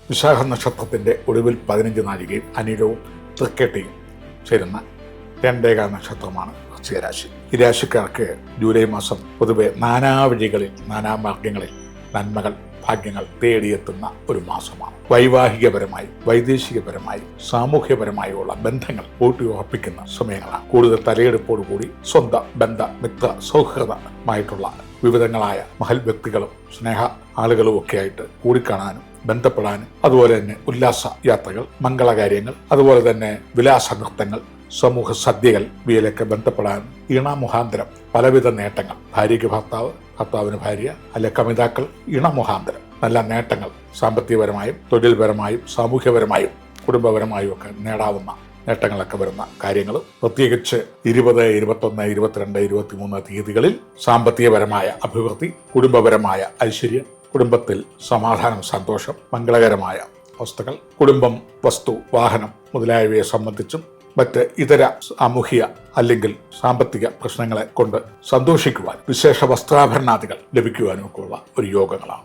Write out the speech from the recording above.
വിശാഖ നക്ഷത്രത്തിന്റെ ഒടുവിൽ 15 നാഴികയും അനിഴവും തൃക്കേട്ടയും ചേരുന്ന രണ്ടേകാൽ നക്ഷത്രമാണ് വൃശ്ചിക രാശി. ഈ രാശിക്കാർക്ക് ജൂലൈ മാസം പൊതുവെ നാനാവഴികളിൽ നാനാമാർഗങ്ങളിൽ നന്മകൾ ഭാഗ്യങ്ങൾ തേടിയെത്തുന്ന ഒരു മാസമാണ്. വൈവാഹികപരമായി വൈദേശികപരമായി സാമൂഹ്യപരമായുള്ള ബന്ധങ്ങൾ ഊട്ടിയുറപ്പിക്കുന്ന സമയങ്ങളാണ്. കൂടുതൽ തലയെടുപ്പോടുകൂടി സ്വന്തം ബന്ധ മിത്ര സൗഹൃദമായിട്ടുള്ള വിവിധങ്ങളായ മഹൽ വ്യക്തികളും സ്നേഹ ആളുകളും ഒക്കെ ആയിട്ട് കൂടിക്കാണാനും ബന്ധപ്പെടാനും, അതുപോലെ തന്നെ ഉല്ലാസ യാത്രകൾ, മംഗളകാര്യങ്ങൾ, അതുപോലെ തന്നെ വിലാസ നൃത്തങ്ങൾ, സമൂഹ സദ്യകൾ ഇവയിലൊക്കെ ബന്ധപ്പെടാനും ഇണമുഖാന്തരം പലവിധ നേട്ടങ്ങൾ, ഭാര്യയ്ക്ക് ഭർത്താവ്, ഭർത്താവിന് ഭാര്യ, അല്ലെ കമിതാക്കൾ ഇണമുഖാന്തരം നല്ല നേട്ടങ്ങൾ സാമ്പത്തികപരമായും തൊഴിൽപരമായും സാമൂഹ്യപരമായും കുടുംബപരമായും ഒക്കെ നേടാവുന്ന നേട്ടങ്ങളൊക്കെ വരുന്ന കാര്യങ്ങൾ, പ്രത്യേകിച്ച് 20, 21, 22, 23 തീയതികളിൽ സാമ്പത്തികപരമായ അഭിവൃദ്ധി, കുടുംബപരമായ ഐശ്വര്യം, കുടുംബത്തിൽ സമാധാനം, സന്തോഷം, മംഗളകരമായ അവസ്ഥകൾ, കുടുംബം, വസ്തു, വാഹനം മുതലായവയെ സംബന്ധിച്ചും മറ്റ് ഇതര സാമൂഹിക അല്ലെങ്കിൽ സാമ്പത്തിക പ്രശ്നങ്ങളെ കൊണ്ട് സന്തോഷിക്കുവാൻ, വിശേഷ വസ്ത്രാഭരണാദികൾ ലഭിക്കുവാനും ഒക്കെ ഉള്ള ഒരു യോഗങ്ങളാണ്.